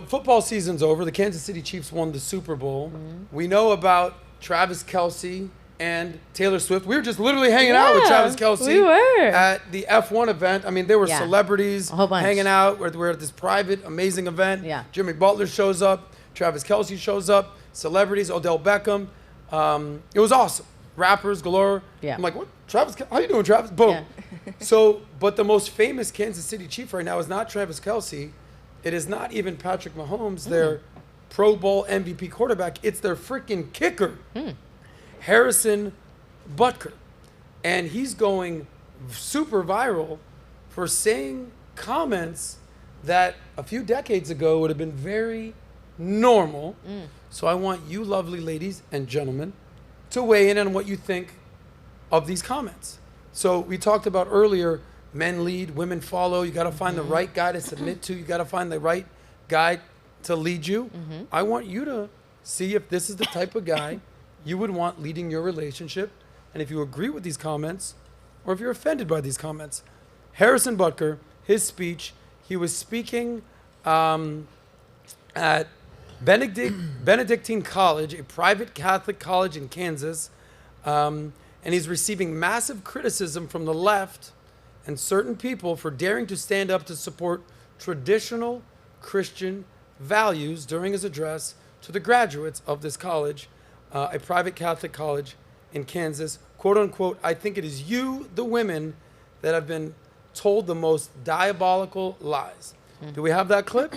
football season's over. The Kansas City Chiefs won the Super Bowl. We know about Travis Kelce and Taylor Swift. We were just literally hanging out with Travis Kelce. We were. At the F1 event. I mean, there were celebrities a whole bunch hanging out. We're at this private, amazing event. Yeah. Jimmy Butler shows up. Travis Kelce shows up. Celebrities, Odell Beckham. It was awesome. Rappers galore. Yeah. I'm like, what? Travis, how you doing, Travis? Boom. Yeah. So, but the most famous Kansas City Chief right now is not Travis Kelce. It is not even Patrick Mahomes, their Pro Bowl MVP quarterback. It's their freaking kicker, Harrison Butker. And he's going super viral for saying comments that a few decades ago would have been very normal. So I want you lovely ladies and gentlemen to weigh in on what you think of these comments. So we talked about earlier, men lead, women follow. You got to find the right guy to submit to. You got to find the right guy to lead you. I want you to see if this is the type of guy you would want leading your relationship, and if you agree with these comments or if you're offended by these comments. Harrison Butker, his speech, he was speaking at Benedictine College, a private Catholic college in Kansas, and he's receiving massive criticism from the left and certain people for daring to stand up to support traditional Christian values during his address to the graduates of this college, a private Catholic college in Kansas. Quote unquote, I think it is you, the women, that have been told the most diabolical lies. Do we have that clip?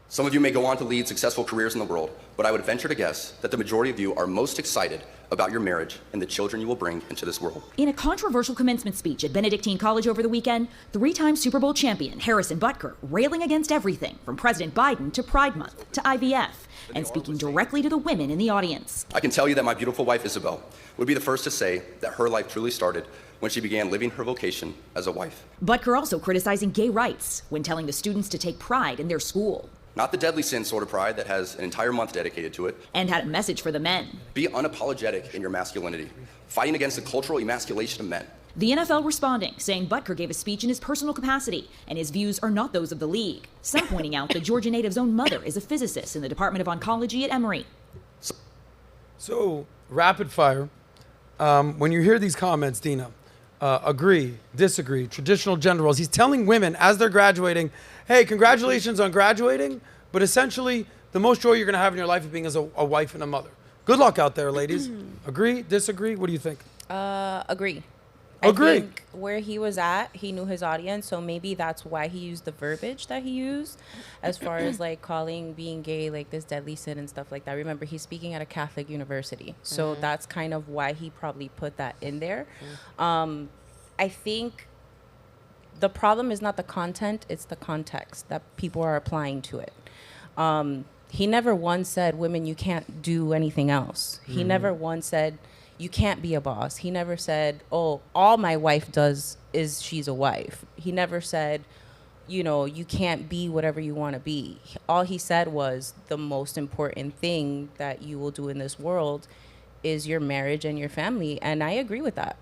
Some of you may go on to lead successful careers in the world, but I would venture to guess that the majority of you are most excited about your marriage and the children you will bring into this world. In a controversial commencement speech at Benedictine College over the weekend, three-time Super Bowl champion Harrison Butker railing against everything from President Biden to Pride Month to IVF and speaking directly to the women in the audience. I can tell you that my beautiful wife, Isabel, would be the first to say that her life truly started when she began living her vocation as a wife. Butker also criticizing gay rights when telling the students to take pride in their school. Not the deadly sin sort of pride that has an entire month dedicated to it. And had a message for the men. Be unapologetic in your masculinity, fighting against the cultural emasculation of men. The NFL responding, saying Butker gave a speech in his personal capacity, and his views are not those of the league. Some pointing out that Georgia native's own mother is a physicist in the Department of Oncology at Emory. So, rapid fire. When you hear these comments, Dina, agree, disagree, traditional gender roles, he's telling women as they're graduating, hey, congratulations on graduating, but essentially the most joy you're going to have in your life is being as a wife and a mother. Good luck out there, ladies. Agree, disagree? What do you think? Agree. Agree. I think where he was at, he knew his audience, so maybe that's why he used the verbiage that he used as far as like calling being gay like this deadly sin and stuff like that. Remember, he's speaking at a Catholic university, so that's kind of why he probably put that in there. I think the problem is not the content, it's the context that people are applying to it. He never once said, women, you can't do anything else. He never once said, you can't be a boss. He never said, oh, all my wife does is she's a wife. He never said, you know, you can't be whatever you want to be. All he said was the most important thing that you will do in this world is your marriage and your family. And I agree with that.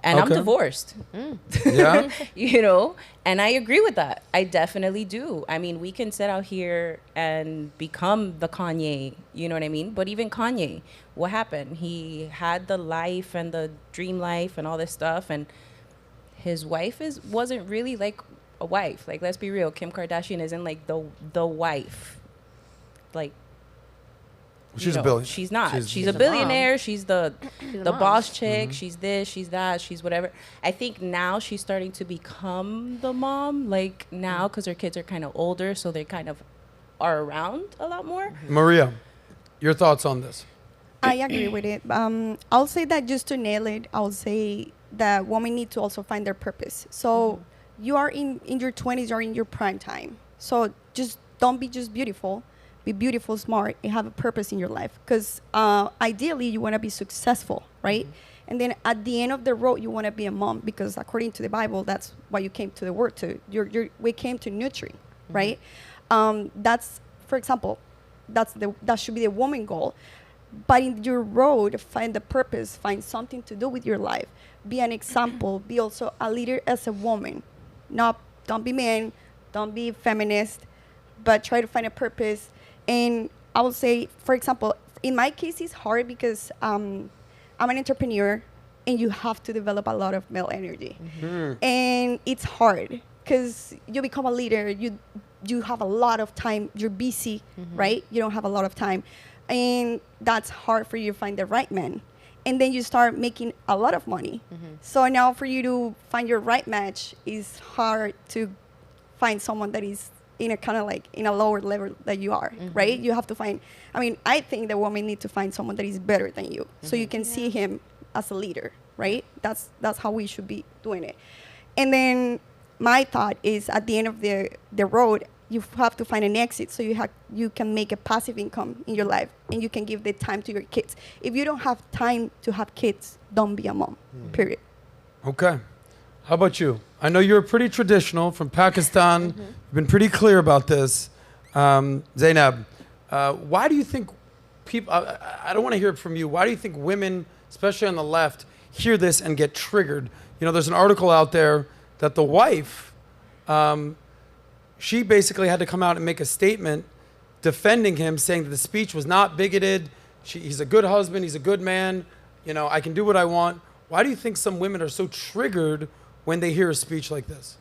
And I'm divorced. Yeah. You know, and I agree with that. I definitely do. I mean, we can sit out here and become the Kanye, you know what I mean? But even Kanye, what happened? He had the life and the dream life and all this stuff, and his wife wasn't really like a wife. Like, let's be real, Kim Kardashian isn't like the wife. Like, she's a billionaire. She's not. She's a billionaire. Mom. She's the boss chick. She's this, she's that, she's whatever. I think now she's starting to become the mom, like now, because her kids are kind of older, so they kind of are around a lot more. Maria, your thoughts on this? I agree with it. I'll say that just to nail it, I'll say that women need to also find their purpose. So you are in your 20s, you're in your prime time. So just don't be just beautiful. Be beautiful, smart, and have a purpose in your life. Because ideally, you want to be successful, right? And then at the end of the road, you want to be a mom, because according to the Bible, that's why you came to the world to. We came to nurturing, right? That's, for example, that should be the woman goal. But in your road, find the purpose, find something to do with your life. Be an example. Be also a leader as a woman. Don't be man. Don't be feminist, but try to find a purpose. And I would say, for example, in my case, it's hard because I'm an entrepreneur, and you have to develop a lot of male energy. And it's hard because you become a leader. You have a lot of time. You're busy, right? You don't have a lot of time. And that's hard for you to find the right man. And then you start making a lot of money. So now for you to find your right match is hard to find someone that is in a kind of like in a lower level that you are, right? You have to find, I mean, I think the woman need to find someone that is better than you. So you can see him as a leader, right? That's how we should be doing it. And then my thought is at the end of the road, you have to find an exit so you can make a passive income in your life and you can give the time to your kids. If you don't have time to have kids, don't be a mom, period. Okay. How about you? I know you're pretty traditional from Pakistan. You've been pretty clear about this. Zainab, why do you think people, I don't want to hear it from you, why do you think women, especially on the left, hear this and get triggered? You know, there's an article out there that the wife, she basically had to come out and make a statement defending him, saying that the speech was not bigoted. He's a good husband. He's a good man. You know, I can do what I want. Why do you think some women are so triggered when they hear a speech like this?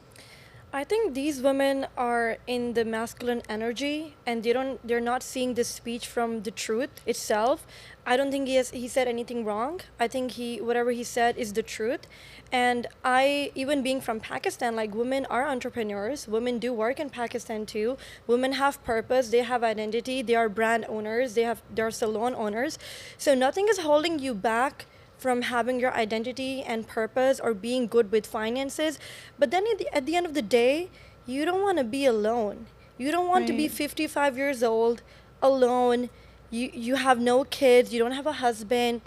I think these women are in the masculine energy, and they're not seeing this speech from the truth itself. I don't think he said anything wrong. I think whatever he said is the truth. And even being from Pakistan, like, women are entrepreneurs. Women do work in Pakistan too. Women have purpose. They have identity. They are brand owners. They're salon owners. So nothing is holding you back from having your identity and purpose or being good with finances. But then at the end of the day, you don't want to be alone. You don't want to be 55 years old, alone. You have no kids. You don't have a husband.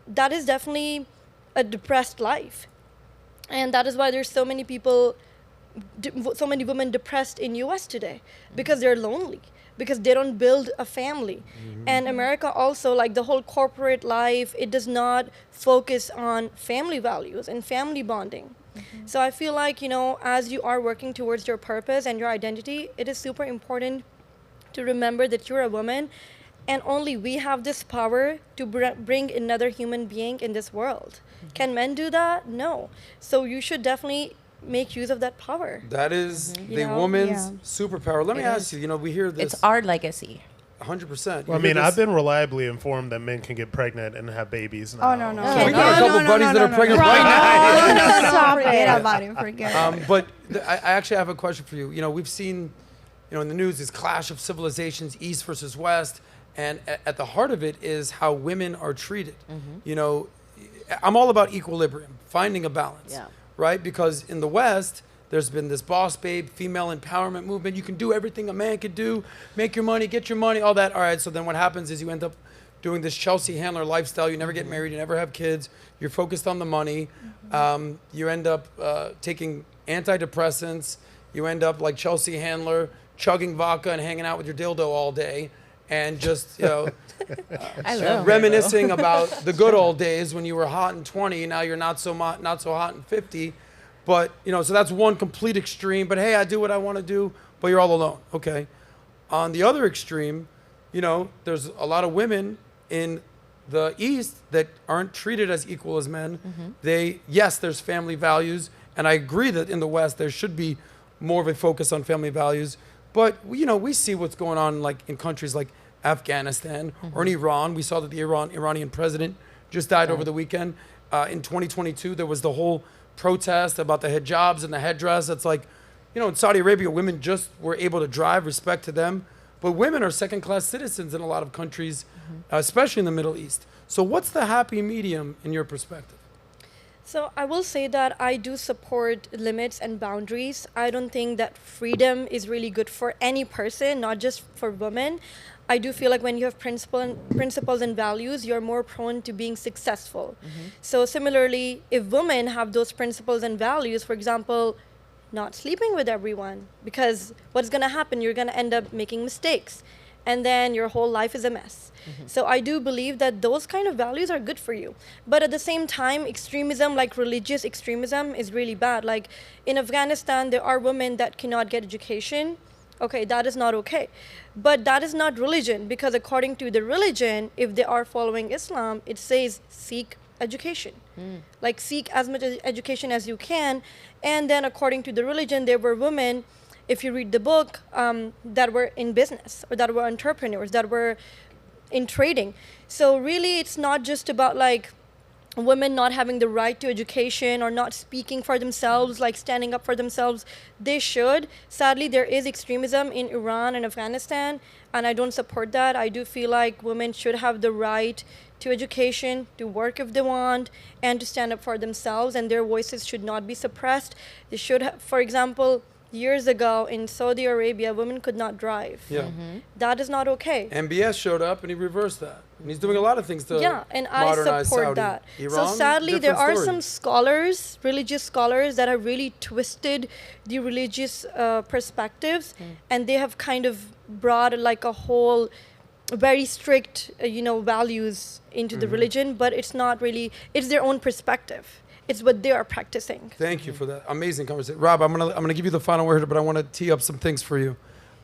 That is definitely a depressed life. And that is why there's so many women depressed in US today, because they're lonely, because they don't build a family. And America also, like the whole corporate life, it does not focus on family values and family bonding. So I feel like, you know, as you are working towards your purpose and your identity, it is super important to remember that you're a woman, and only we have this power to bring another human being in this world. Can men do that? No. So you should definitely make use of that power. That is the woman's superpower. Let me ask you, you know, we hear this. It's our legacy. 100%. Well, I mean, I've been reliably informed that men can get pregnant and have babies now. Oh, no. We got a couple buddies that are pregnant right now. Forget about it. Forget it. But I actually have a question for you. You know, we've seen, you know, in the news, this clash of civilizations, East versus West. And at the heart of it is how women are treated. You know, I'm all about equilibrium, finding a balance, right? Because in the West, there's been this boss babe, female empowerment movement. You can do everything a man could do, make your money, get your money, all that. All right, so then what happens is you end up doing this Chelsea Handler lifestyle. You never get married, you never have kids. You're focused on the money. You end up taking antidepressants. You end up like Chelsea Handler, chugging vodka and hanging out with your dildo all day. And just, you know, reminiscing about the good old days when you were hot in 20, now you're not so hot in 50. But, you know, so that's one complete extreme. But hey, I do what I want to do, but you're all alone. Okay. On the other extreme, you know, there's a lot of women in the East that aren't treated as equal as men. Yes, there's family values. And I agree that in the West, there should be more of a focus on family values. But, you know, we see what's going on like in countries like Afghanistan or in Iran. We saw that the Iranian president just died over the weekend. In 2022, there was the whole protest about the hijabs and the headdress. It's like, you know, in Saudi Arabia, women just were able to drive, respect to them. But women are second-class citizens in a lot of countries, especially in the Middle East. So what's the happy medium in your perspective? So I will say that I do support limits and boundaries. I don't think that freedom is really good for any person, not just for women. I do feel like when you have principles and values, you're more prone to being successful. So similarly, if women have those principles and values, for example, not sleeping with everyone, because what's going to happen? You're going to end up making mistakes. and then your whole life is a mess. So I do believe that those kind of values are good for you. But at the same time, extremism, like religious extremism, is really bad. Like in Afghanistan, there are women that cannot get education. Okay, that is not okay. But that is not religion, because according to the religion, if they are following Islam, it says seek education. Like seek as much education as you can. And then according to the religion, there were women, if you read the book, that were in business, or that were entrepreneurs, that were in trading. So really, it's not just about like women not having the right to education or not speaking for themselves, like standing up for themselves. They should. Sadly, there is extremism in Iran and Afghanistan, and I don't support that. I do feel like women should have the right to education, to work if they want, and to stand up for themselves, and their voices should not be suppressed. They should have, for example, years ago in Saudi Arabia, women could not drive. Yeah. That is not okay. MBS showed up and he reversed that. And he's doing a lot of things to And I modernize support Saudi. that. Iran, So sadly, there different are story. some scholars, religious scholars, that have really twisted the religious perspectives, and they have kind of brought like a whole very strict, values into the religion, but it's not really, it's their own perspective. It's what they are practicing. Thank you for that amazing conversation, Rob. I'm gonna give you the final word, but I want to tee up some things for you.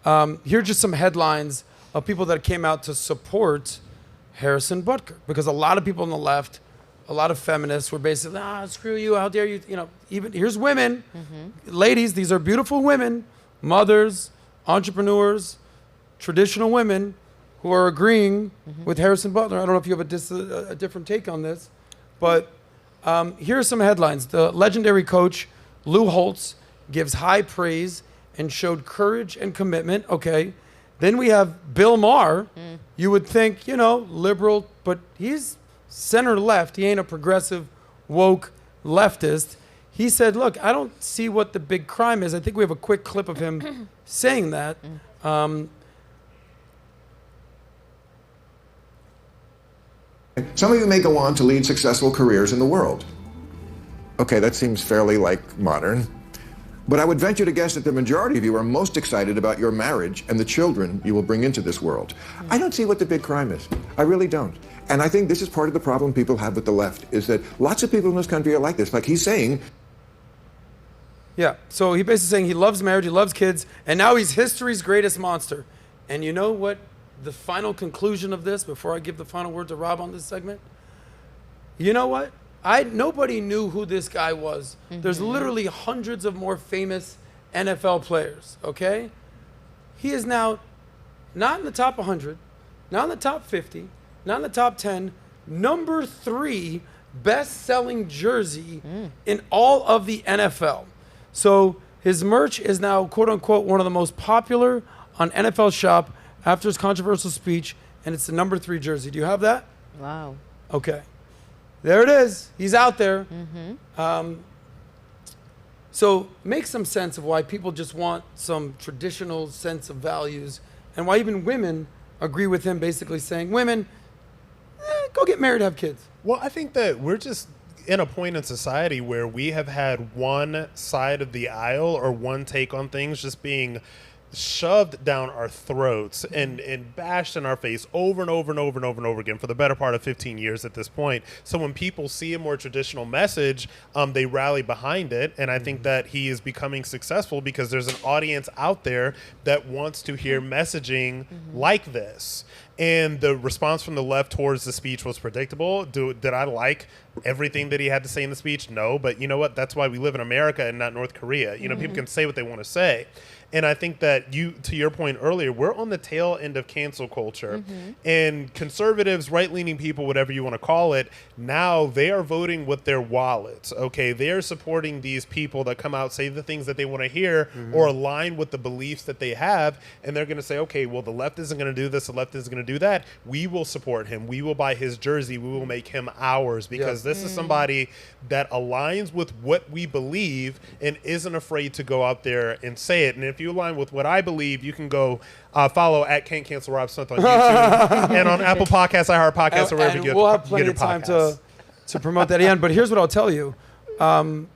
Here are just some headlines of people that came out to support Harrison Butker, because a lot of people on the left, a lot of feminists were basically, screw you, how dare you, even here's women, ladies, these are beautiful women, mothers, entrepreneurs, traditional women who are agreeing with Harrison Butler. I don't know if you have a different take on this, but here are some headlines. The legendary coach, Lou Holtz, gives high praise and showed courage and commitment. Okay. Then we have Bill Maher. You would think, liberal, but he's center left. He ain't a progressive, woke leftist. He said, look, I don't see what the big crime is. I think we have a quick clip of him saying that. Some of you may go on to lead successful careers in the world. Okay, that seems fairly modern. But I would venture to guess that the majority of you are most excited about your marriage and the children you will bring into this world. I don't see what the big crime is. I really don't. And I think this is part of the problem people have with the left, is that lots of people in this country are like this. Like he's saying. Yeah, so he basically saying he loves marriage, he loves kids, and now he's history's greatest monster. And you know what the final conclusion of this, before I give the final word to Rob on this segment? You know what? Nobody knew who this guy was. There's literally hundreds of more famous NFL players, okay? He is now not in the top 100, not in the top 50, not in the top 10, number 3 best-selling jersey in all of the NFL. So his merch is now, quote-unquote, one of the most popular on NFL Shop after his controversial speech, and it's the number 3 jersey. Do you have that? Wow. Okay. There it is. He's out there. So make some sense of why people just want some traditional sense of values, and why even women agree with him, basically saying, women, go get married, have kids. Well, I think that we're just in a point in society where we have had one side of the aisle or one take on things just being shoved down our throats and bashed in our face over and over and over and over and over again for the better part of 15 years at this point. So when people see a more traditional message, they rally behind it. And I think that he is becoming successful because there's an audience out there that wants to hear messaging like this. And the response from the left towards the speech was predictable. Did I like everything that he had to say in the speech? No, but you know what? That's why we live in America and not North Korea. People can say what they want to say. And I think that to your point earlier, we're on the tail end of cancel culture. And conservatives, right-leaning people, whatever you want to call it, now they are voting with their wallets, okay? They are supporting these people that come out, say the things that they want to hear or align with the beliefs that they have. And they're going to say, okay, well, the left isn't going to do this, the left isn't going to do that. We will support him. We will buy his jersey. We will make him ours because this is somebody that aligns with what we believe and isn't afraid to go out there and say it. And if you align with what I believe, you can go follow at Can't Cancel Rob Smith on YouTube and on Apple Podcasts, iHeartPodcasts, or wherever you get we'll have plenty your of time podcasts. to promote that again. But here's what I'll tell you. In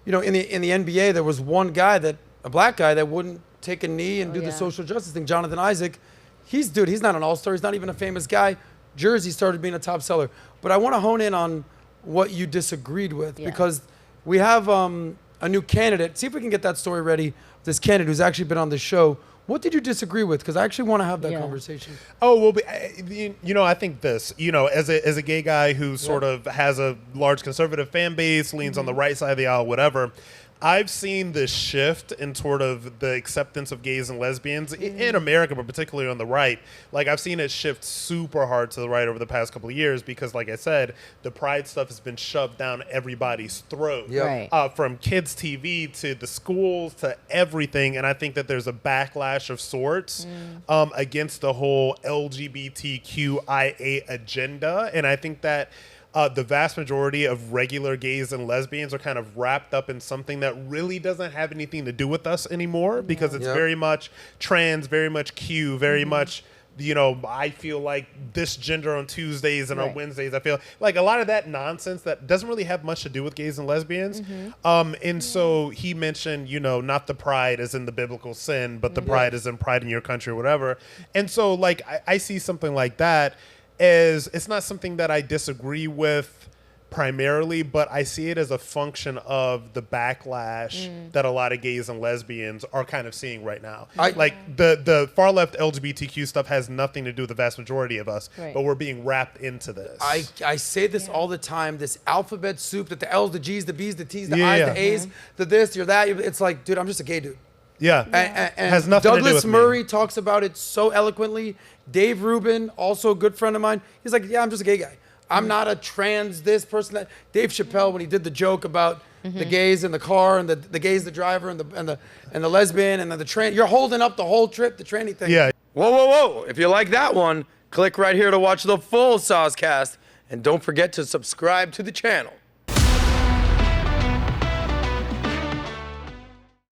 the NBA, there was one guy, a black guy, that wouldn't take a knee and do the social justice thing. Jonathan Isaac, He's not an all-star. He's not even a famous guy. Jersey started being a top seller. But I want to hone in on what you disagreed with because we have a new candidate. See if we can get that story ready. This candidate who's actually been on the show. What did you disagree with? Because I actually want to have that conversation. Oh, well, I think this, as a gay guy who sort of has a large conservative fan base, leans on the right side of the aisle, whatever, I've seen this shift in sort of the acceptance of gays and lesbians in America, but particularly on the right. Like, I've seen it shift super hard to the right over the past couple of years because, like I said, the pride stuff has been shoved down everybody's throat. Yep. Right. From kids' TV to the schools to everything. And I think that there's a backlash of sorts against the whole LGBTQIA agenda. And I think that the vast majority of regular gays and lesbians are kind of wrapped up in something that really doesn't have anything to do with us anymore because it's very much trans, very much Q, very much, I feel like this gender on Tuesdays and on Wednesdays. I feel like a lot of that nonsense that doesn't really have much to do with gays and lesbians. And so he mentioned, not the pride as in the biblical sin, but the pride as in pride in your country or whatever. And so like I see something like that as it's not something that I disagree with primarily, but I see it as a function of the backlash that a lot of gays and lesbians are kind of seeing right now. Like the far left LGBTQ stuff has nothing to do with the vast majority of us, but we're being wrapped into this. I say this all the time, this alphabet soup that the L's, the G's, the B's, the T's, the I's, the A's, the this, you're that. It's like, dude, I'm just a gay dude. Yeah. And has nothing Douglas to do with Murray me. talks about it so eloquently. Dave Rubin, also a good friend of mine, he's like, yeah, I'm just a gay guy. I'm not a trans this person that. Dave Chappelle, when he did the joke about the gays in the car and the gay's the driver and the lesbian and then the trans, you're holding up the whole trip, the tranny thing. Yeah. Whoa. If you like that one, click right here to watch the full SOSCAST. And don't forget to subscribe to the channel.